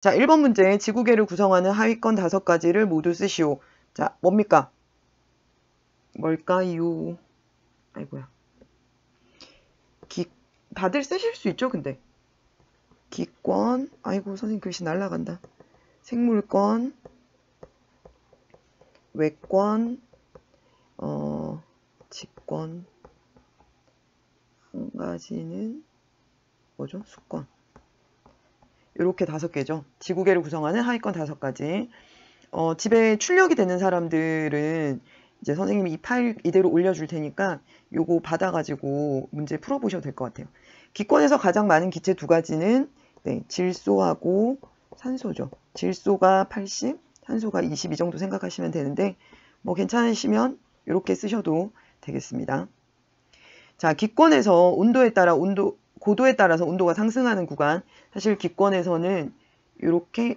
자, 1번 문제. 지구계를 구성하는 하위권 5가지를 모두 쓰시오. 자, 뭡니까? 뭘까요? 아이고야. 다들 쓰실 수 있죠, 근데. 기권, 아이고, 선생님 글씨 날라간다. 생물권, 외권, 직권, 한 가지는 뭐죠? 수권. 이렇게 5개죠. 지구계를 구성하는 하위권 5가지. 집에 출력이 되는 사람들은 이제 선생님이 이 파일 이대로 올려줄 테니까 요거 받아가지고 문제 풀어보셔도 될 것 같아요. 기권에서 가장 많은 기체 2가지는 네, 질소하고 산소죠. 질소가 80, 산소가 20 이 정도 생각하시면 되는데 뭐 괜찮으시면 이렇게 쓰셔도 되겠습니다. 자, 기권에서 고도에 따라서 온도가 상승하는 구간, 사실 기권에서는 요렇게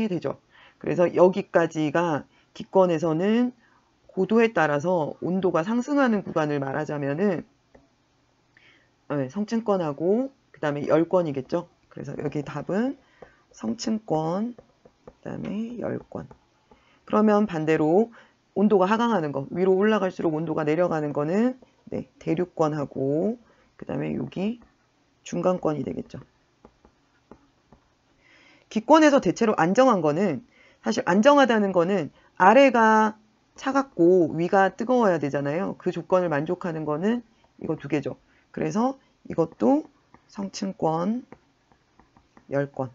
되죠. 그래서 여기까지가 기권에서는 고도에 따라서 온도가 상승하는 구간을 말하자면은 성층권하고 그 다음에 열권이겠죠. 그래서 여기 답은 성층권, 그 다음에 열권. 그러면 반대로 온도가 하강하는 거, 위로 올라갈수록 온도가 내려가는 거는 네, 대륙권하고 그 다음에 여기 중간권이 되겠죠. 기권에서 대체로 안정한 거는, 사실 안정하다는 거는 아래가 차갑고 위가 뜨거워야 되잖아요. 그 조건을 만족하는 거는 이거 2개죠. 그래서 이것도 성층권, 열권.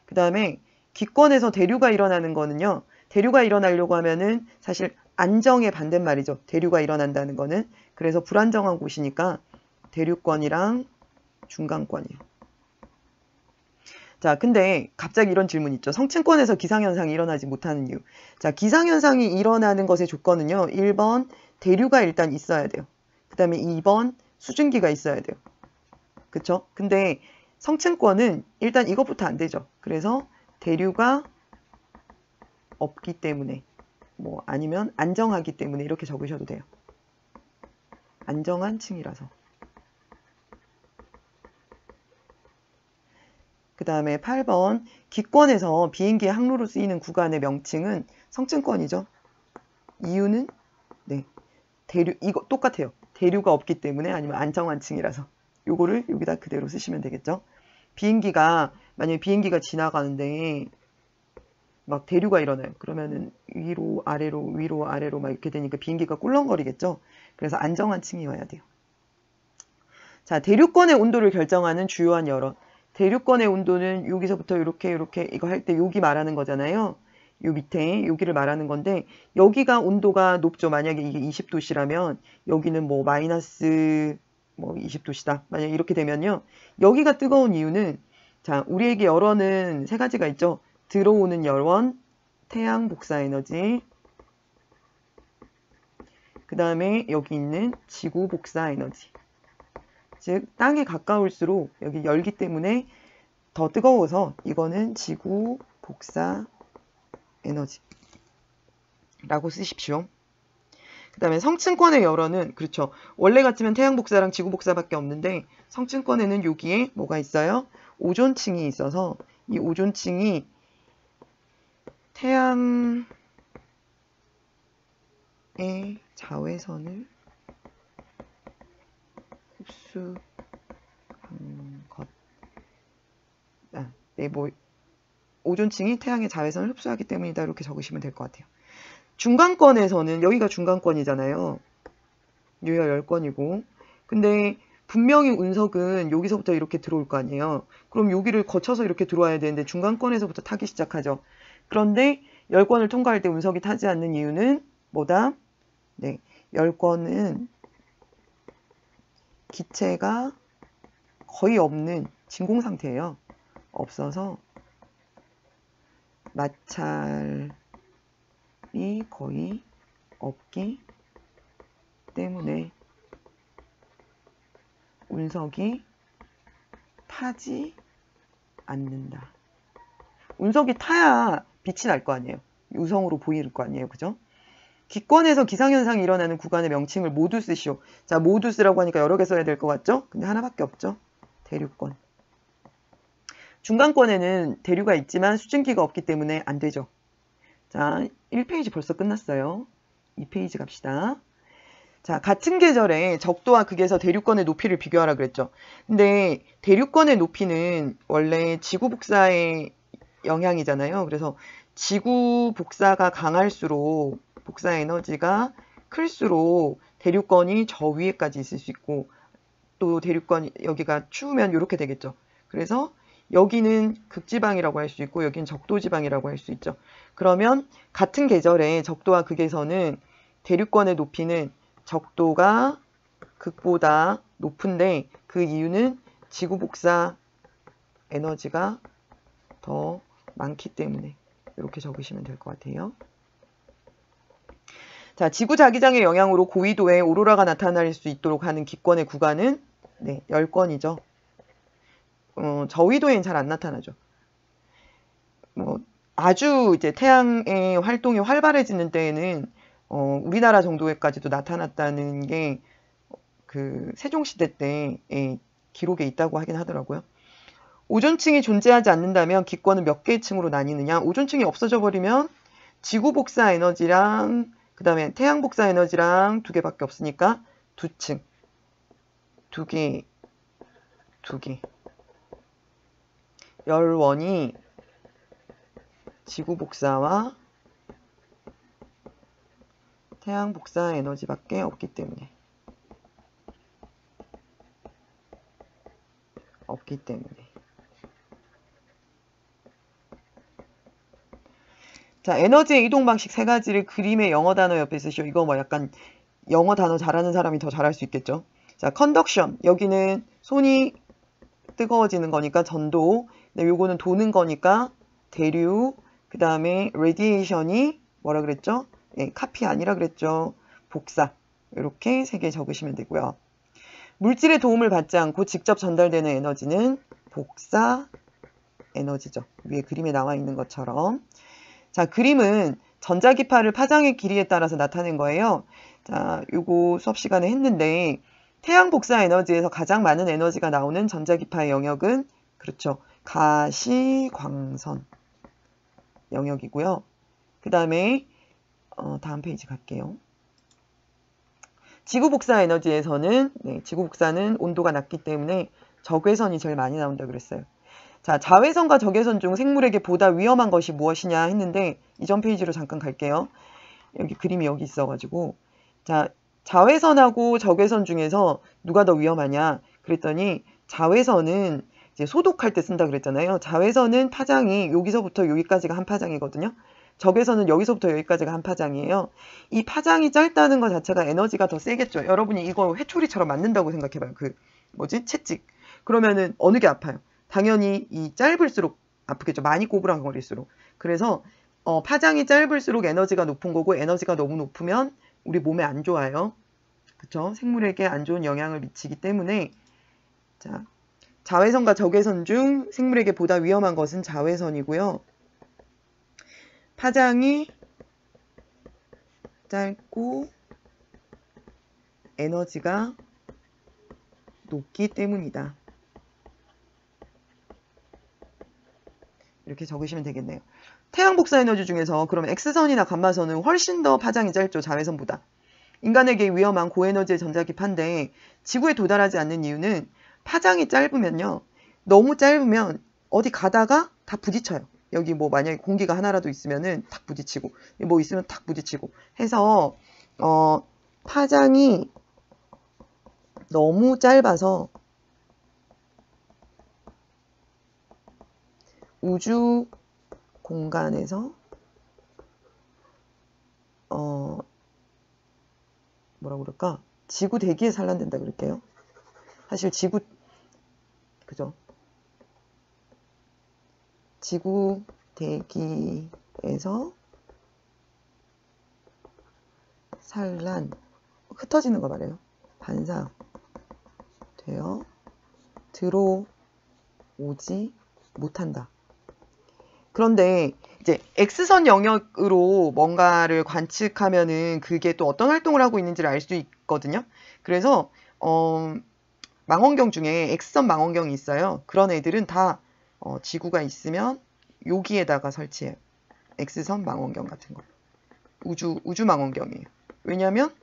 그 다음에 기권에서 대류가 일어나는 거는요. 대류가 일어나려고 하면은 사실 안정의 반대말이죠. 대류가 일어난다는 거는. 그래서 불안정한 곳이니까 대류권이랑 중간권이에요. 자, 근데 갑자기 이런 질문 있죠. 성층권에서 기상현상이 일어나지 못하는 이유. 자, 기상현상이 일어나는 것의 조건은요. 1번 대류가 일단 있어야 돼요. 그 다음에 2번 수증기가 있어야 돼요. 그쵸? 근데 성층권은 일단 이것부터 안 되죠. 그래서 대류가 없기 때문에 뭐 아니면 안정하기 때문에 이렇게 적으셔도 돼요. 안정한 층이라서. 그 다음에 8번 기권에서 비행기의 항로로 쓰이는 구간의 명칭은 성층권이죠. 이유는 네, 이거 똑같아요. 대류가 없기 때문에 아니면 안정한 층이라서 요거를 여기다 그대로 쓰시면 되겠죠. 만약에 비행기가 지나가는데 막 대류가 일어나요. 그러면은 위로 아래로 막 이렇게 되니까 비행기가 꿀렁거리겠죠. 그래서 안정한 층이어야 돼요. 자, 대류권의 온도를 결정하는 주요한 열원. 대류권의 온도는 여기서부터 이렇게 이거 할 때 여기 말하는 거잖아요. 요 밑에 여기를 말하는 건데 여기가 온도가 높죠. 만약에 이게 20도씨라면 여기는 뭐 마이너스 뭐 20도씨다. 만약에 이렇게 되면요. 여기가 뜨거운 이유는 자, 우리에게 열원은 3가지가 있죠. 들어오는 열원, 태양 복사 에너지, 그 다음에 여기 있는 지구 복사 에너지. 즉 땅에 가까울수록 여기 열기 때문에 더 뜨거워서 이거는 지구 복사 에너지라고 쓰십시오. 그 다음에 성층권의 열원은 그렇죠. 원래 같으면 태양 복사랑 지구 복사밖에 없는데 성층권에는 여기에 뭐가 있어요? 오존층이 있어서 이 오존층이 태양의 자외선을 흡수한 것. 오존층이 태양의 자외선을 흡수하기 때문이다. 이렇게 적으시면 될 것 같아요. 중간권에서는 여기가 중간권이잖아요. 여기가 열권이고. 근데 분명히 운석은 여기서부터 이렇게 들어올 거 아니에요. 그럼 여기를 거쳐서 이렇게 들어와야 되는데 중간권에서부터 타기 시작하죠. 그런데 열권을 통과할 때 운석이 타지 않는 이유는 뭐다? 네, 열권은 기체가 거의 없는 진공 상태예요. 없어서 마찰이 거의 없기 때문에 운석이 타지 않는다. 운석이 타야 빛이 날 거 아니에요. 유성으로 보일 거 아니에요. 그죠? 기권에서 기상현상이 일어나는 구간의 명칭을 모두 쓰시오. 자, 모두 쓰라고 하니까 여러 개 써야 될 것 같죠? 근데 하나밖에 없죠? 대류권. 중간권에는 대류가 있지만 수증기가 없기 때문에 안 되죠. 자, 1페이지 벌써 끝났어요. 2페이지 갑시다. 자, 같은 계절에 적도와 극에서 대류권의 높이를 비교하라 그랬죠. 근데 대류권의 높이는 원래 지구 복사의 영향이잖아요. 그래서 지구 복사가 강할수록 복사 에너지가 클수록 대류권이 저 위에까지 있을 수 있고 또 대류권 여기가 추우면 이렇게 되겠죠. 그래서 여기는 극지방이라고 할 수 있고 여기는 적도지방이라고 할 수 있죠. 그러면 같은 계절에 적도와 극에서는 대류권의 높이는 적도가 극보다 높은데 그 이유는 지구 복사 에너지가 더 많기 때문에 이렇게 적으시면 될 것 같아요. 자, 지구 자기장의 영향으로 고위도에 오로라가 나타날 수 있도록 하는 기권의 구간은 네, 10권이죠. 저위도에는 잘 안 나타나죠. 아주 이제 태양의 활동이 활발해지는 때에는 우리나라 정도에까지도 나타났다는 게 그 세종시대 때의 기록에 있다고 하긴 하더라고요. 오존층이 존재하지 않는다면 기권은 몇 개의 층으로 나뉘느냐? 오존층이 없어져 버리면 지구 복사 에너지랑 그 다음에 태양 복사 에너지랑 2개밖에 없으니까 2층. 2개. 열원이 지구 복사와 태양 복사 에너지밖에 없기 때문에. 자, 에너지의 이동 방식 3가지를 그림의 영어 단어 옆에 쓰시오. 이거 뭐 약간 영어 단어 잘하는 사람이 더 잘할 수 있겠죠. 자, 컨덕션. 여기는 손이 뜨거워지는 거니까 전도. 근데 요거는 도는 거니까 대류. 그 다음에 레디에이션이 뭐라 그랬죠? 예, 카피 아니라 그랬죠. 복사. 이렇게 3개 적으시면 되고요. 물질의 도움을 받지 않고 직접 전달되는 에너지는 복사 에너지죠. 위에 그림에 나와 있는 것처럼. 자, 그림은 전자기파를 파장의 길이에 따라서 나타낸 거예요. 자, 요거 수업 시간에 했는데 태양 복사 에너지에서 가장 많은 에너지가 나오는 전자기파의 영역은 그렇죠. 가시광선 영역이고요. 그 다음에 다음 페이지 갈게요. 지구 복사 에너지에서는 지구 복사는 온도가 낮기 때문에 적외선이 제일 많이 나온다 그랬어요. 자, 자외선과 적외선 중 생물에게 보다 위험한 것이 무엇이냐 했는데 이전 페이지로 잠깐 갈게요. 여기 그림이 여기 있어가지고 자, 자외선하고 적외선 중에서 누가 더 위험하냐 그랬더니 자외선은 이제 소독할 때 쓴다 그랬잖아요. 자외선은 파장이 여기서부터 여기까지가 한 파장이거든요. 적외선은 여기서부터 여기까지가 한 파장이에요. 이 파장이 짧다는 것 자체가 에너지가 더 세겠죠. 여러분이 이거 회초리처럼 맞는다고 생각해봐요. 채찍. 그러면은 어느 게 아파요? 당연히 이 짧을수록 아프겠죠. 많이 꼬부랑거릴수록. 그래서 파장이 짧을수록 에너지가 높은 거고 에너지가 너무 높으면 우리 몸에 안 좋아요. 그쵸? 생물에게 안 좋은 영향을 미치기 때문에 자, 자외선과 적외선 중 생물에게 보다 위험한 것은 자외선이고요. 파장이 짧고 에너지가 높기 때문이다. 이렇게 적으시면 되겠네요. 태양 복사 에너지 중에서 그럼 X선이나 감마선은 훨씬 더 파장이 짧죠. 자외선보다. 인간에게 위험한 고에너지의 전자기파인데 지구에 도달하지 않는 이유는 파장이 짧으면요. 너무 짧으면 어디 가다가 다 부딪혀요. 여기 뭐 만약에 공기가 하나라도 있으면은 탁 부딪히고 뭐 있으면 탁 부딪히고 해서 파장이 너무 짧아서 우주 공간에서 뭐라고 그럴까? 지구 대기에 산란된다 그럴게요. 사실 그죠? 지구 대기에서 흩어지는 거 말이에요. 반사되어 들어오지 못한다. 그런데 이제 X선 영역으로 뭔가를 관측하면은 그게 또 어떤 활동을 하고 있는지를 알 수 있거든요. 그래서 망원경 중에 X선 망원경이 있어요. 그런 애들은 다 지구가 있으면 여기에다가 설치해요. X선 망원경 같은 거. 우주 망원경이에요. 왜냐하면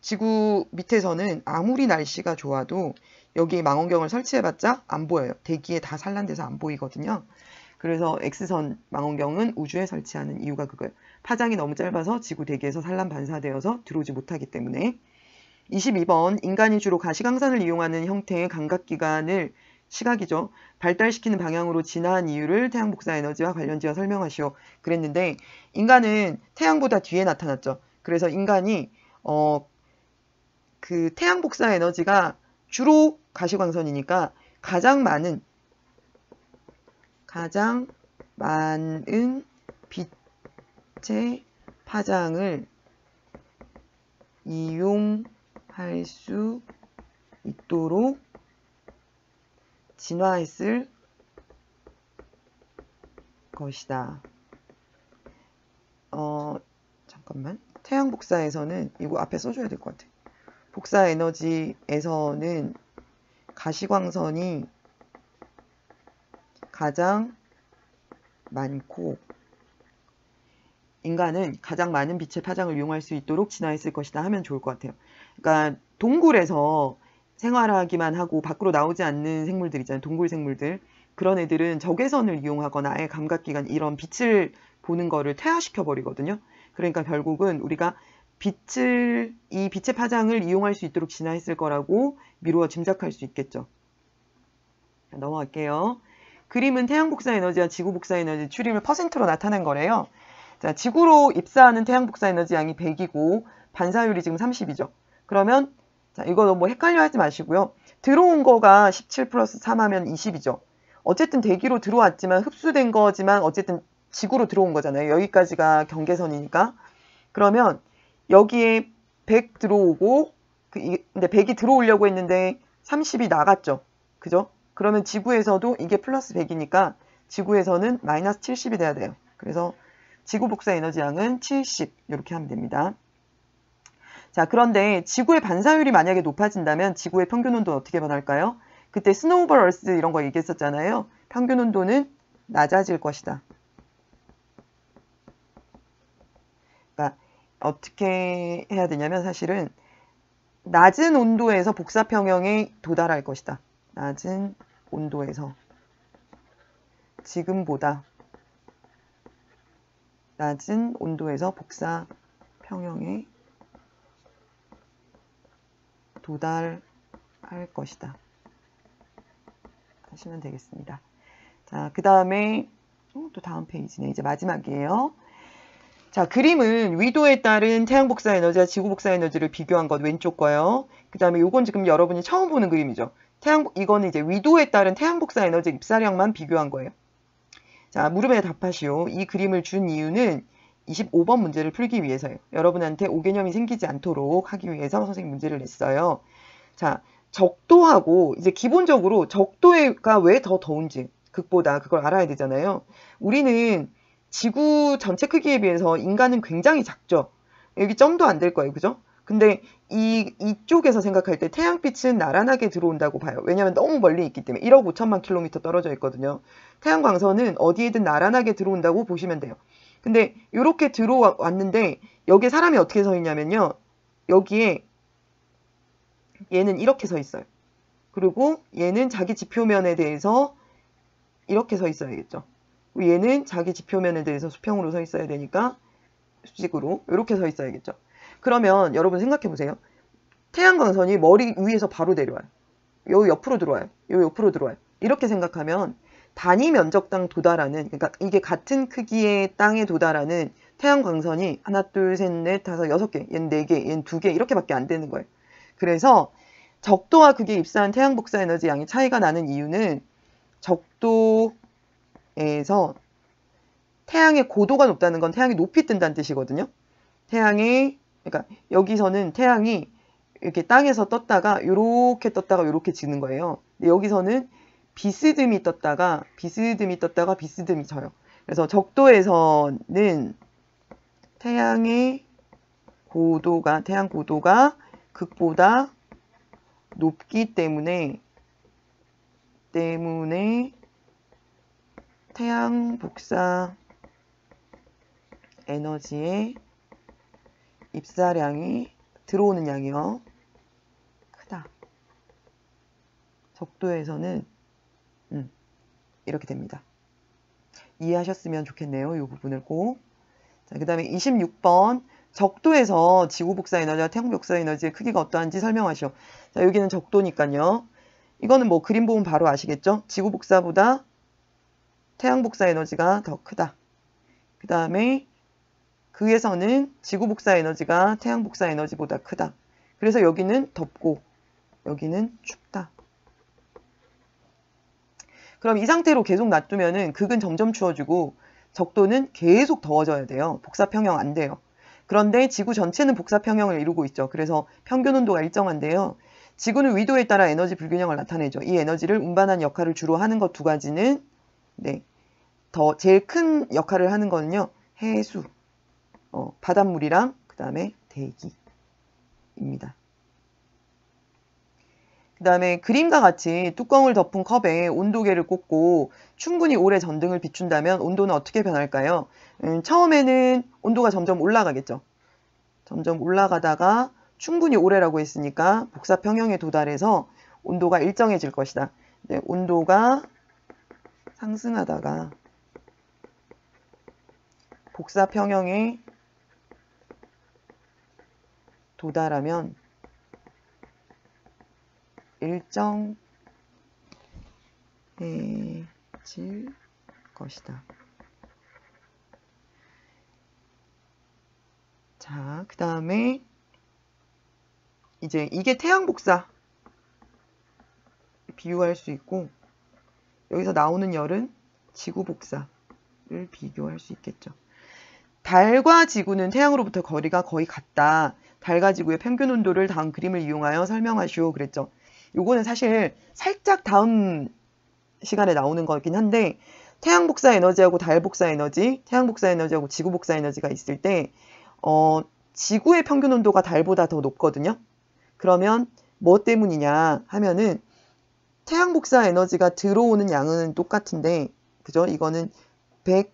지구 밑에서는 아무리 날씨가 좋아도 여기 망원경을 설치해봤자 안 보여요. 대기에 다 산란돼서 안 보이거든요. 그래서 X선 망원경은 우주에 설치하는 이유가 그거예요. 파장이 너무 짧아서 지구 대기에서 산란 반사되어서 들어오지 못하기 때문에. 22번 인간이 주로 가시광선을 이용하는 형태의 감각기관을 시각이죠. 발달시키는 방향으로 진화한 이유를 태양 복사 에너지와 관련지어 설명하시오. 그랬는데 인간은 태양보다 뒤에 나타났죠. 그래서 인간이 그 태양 복사 에너지가 주로 가시광선이니까 가장 많은 빛의 파장을 이용할 수 있도록 진화했을 것이다. 잠깐만. 태양 복사에서는 이거 앞에 써줘야 될 것 같아. 복사 에너지에서는 가시광선이 가장 많고 인간은 가장 많은 빛의 파장을 이용할 수 있도록 진화했을 것이다 하면 좋을 것 같아요. 그러니까 동굴에서 생활하기만 하고 밖으로 나오지 않는 생물들 있잖아요. 동굴 생물들. 그런 애들은 적외선을 이용하거나 아예 감각기관 이런 빛을 보는 거를 퇴화시켜 버리거든요. 그러니까 결국은 우리가 이 빛의 파장을 이용할 수 있도록 진화했을 거라고 미루어 짐작할 수 있겠죠. 넘어갈게요. 그림은 태양 복사 에너지와 지구 복사 에너지 출입을 퍼센트로 나타낸 거래요. 자, 지구로 입사하는 태양 복사 에너지 양이 100이고 반사율이 지금 30이죠. 그러면 자, 이거 너무 헷갈려 하지 마시고요. 들어온 거가 17 플러스 3 하면 20이죠. 어쨌든 대기로 들어왔지만 흡수된 거지만 어쨌든 지구로 들어온 거잖아요. 여기까지가 경계선이니까. 그러면 여기에 100 들어오고 근데 100이 들어오려고 했는데 30이 나갔죠. 그죠? 그러면 지구에서도 이게 플러스 100이니까 지구에서는 마이너스 70이 돼야 돼요. 그래서 지구 복사 에너지 양은 70 이렇게 하면 됩니다. 자, 그런데 지구의 반사율이 만약에 높아진다면 지구의 평균 온도는 어떻게 변할까요? 그때 스노우볼 얼스 이런 거 얘기했었잖아요. 평균 온도는 낮아질 것이다. 그러니까 어떻게 해야 되냐면 사실은 낮은 온도에서 복사 평형에 도달할 것이다. 낮은 온도에서 지금보다 낮은 온도에서 복사 평형에 도달할 것이다. 하시면 되겠습니다. 자, 그 다음에 또 다음 페이지네. 이제 마지막이에요. 자, 그림은 위도에 따른 태양 복사 에너지와 지구 복사 에너지를 비교한 것 왼쪽 거요. 그 다음에 요건 지금 여러분이 처음 보는 그림이죠. 이거는 이제 위도에 따른 태양 복사 에너지 입사량만 비교한 거예요. 자, 물음에 답하시오. 이 그림을 준 이유는 25번 문제를 풀기 위해서요. 여러분한테 오개념이 생기지 않도록 하기 위해서 선생님 문제를 냈어요. 자, 적도하고 이제 기본적으로 적도가 왜 더 더운지 극보다 그걸 알아야 되잖아요. 우리는 지구 전체 크기에 비해서 인간은 굉장히 작죠. 여기 점도 안 될 거예요. 그죠? 근데 이쪽에서 생각할 때 태양빛은 나란하게 들어온다고 봐요. 왜냐하면 너무 멀리 있기 때문에 1억 5천만 킬로미터 떨어져 있거든요. 태양광선은 어디에든 나란하게 들어온다고 보시면 돼요. 근데 이렇게 들어왔는데 여기에 사람이 어떻게 서 있냐면요. 여기에 얘는 이렇게 서 있어요. 그리고 얘는 자기 지표면에 대해서 이렇게 서 있어야겠죠. 얘는 자기 지표면에 대해서 수평으로 서 있어야 되니까 수직으로 이렇게 서 있어야겠죠. 그러면 여러분 생각해 보세요. 태양광선이 머리 위에서 바로 내려와요. 요 옆으로 들어와요. 요 옆으로 들어와요. 이렇게 생각하면 단위 면적당 도달하는, 그러니까 이게 같은 크기의 땅에 도달하는 태양광선이 하나, 둘, 셋, 넷, 다섯, 6개, 얘는 4개, 얘는 2개 이렇게밖에 안 되는 거예요. 그래서 적도와 극에 입사한 태양 복사 에너지 양이 차이가 나는 이유는 적도에서 태양의 고도가 높다는 건 태양이 높이 뜬다는 뜻이거든요. 그러니까 여기서는 태양이 이렇게 땅에서 떴다가 요렇게 지는 거예요. 근데 여기서는 비스듬히 떴다가 비스듬히 져요. 그래서 적도에서는 태양 고도가 극보다 높기 때문에 태양 복사 에너지의 입사량이 들어오는 양이요. 크다. 적도에서는 이렇게 됩니다. 이해하셨으면 좋겠네요. 이 부분을 꼭. 자, 그 다음에 26번. 적도에서 지구 복사 에너지와 태양 복사 에너지의 크기가 어떠한지 설명하시오. 자, 여기는 적도니까요. 이거는 뭐 그림 보면 바로 아시겠죠? 지구 복사보다 태양 복사 에너지가 더 크다. 그 다음에 그에서는 지구 복사 에너지가 태양 복사 에너지보다 크다. 그래서 여기는 덥고 여기는 춥다. 그럼 이 상태로 계속 놔두면은 극은 점점 추워지고 적도는 계속 더워져야 돼요. 복사평형 안 돼요. 그런데 지구 전체는 복사평형을 이루고 있죠. 그래서 평균 온도가 일정한데요. 지구는 위도에 따라 에너지 불균형을 나타내죠. 이 에너지를 운반하는 역할을 주로 하는 것 두 가지는 제일 큰 역할을 하는 거는요. 해수, 바닷물이랑 그 다음에 대기입니다. 그 다음에 그림과 같이 뚜껑을 덮은 컵에 온도계를 꽂고 충분히 오래 전등을 비춘다면 온도는 어떻게 변할까요? 처음에는 온도가 점점 올라가겠죠. 점점 올라가다가 충분히 오래라고 했으니까 복사평형에 도달해서 온도가 일정해질 것이다. 온도가 상승하다가 복사평형에 도달하면 일정해질 것이다. 자, 그 다음에 이제 이게 태양 복사 비유할 수 있고 여기서 나오는 열은 지구 복사를 비교할 수 있겠죠. 달과 지구는 태양으로부터 거리가 거의 같다. 달과 지구의 평균 온도를 다음 그림을 이용하여 설명하시오. 그랬죠. 요거는 사실 살짝 다음 시간에 나오는 거긴 한데 태양 복사 에너지하고 달 복사 에너지, 태양 복사 에너지하고 지구 복사 에너지가 있을 때 지구의 평균 온도가 달보다 더 높거든요. 그러면 뭐 때문이냐 하면은 태양 복사 에너지가 들어오는 양은 똑같은데 그죠? 이거는 100,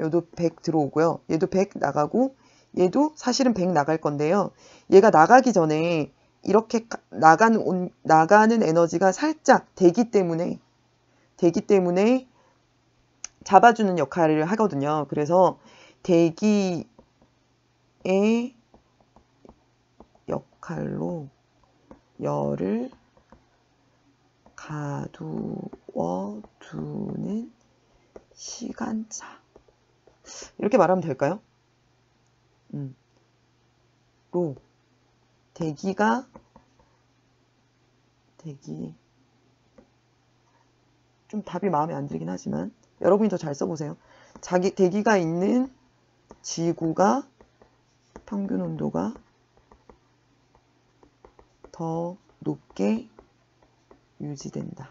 얘도 100 들어오고요. 얘도 100 나가고 얘도 사실은 100 나갈 건데요. 얘가 나가기 전에 이렇게 나가는 에너지가 살짝 대기 때문에 잡아주는 역할을 하거든요. 그래서 대기의 역할로 열을 가두어 두는 시간차. 이렇게 말하면 될까요? 대기 좀 답이 마음에 안 들긴 하지만 여러분이 더 잘 써보세요. 대기가 있는 지구가 평균 온도가 더 높게 유지된다.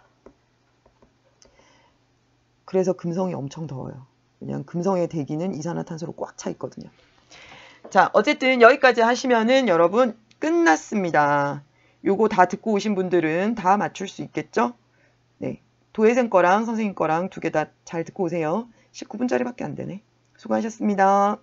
그래서 금성이 엄청 더워요. 왜냐하면 금성의 대기는 이산화탄소로 꽉 차 있거든요. 자, 어쨌든 여기까지 하시면은 여러분 끝났습니다. 요거 다 듣고 오신 분들은 다 맞출 수 있겠죠? 네. 도예생 거랑 선생님 거랑 두 개 다 잘 듣고 오세요. 19분짜리밖에 안 되네. 수고하셨습니다.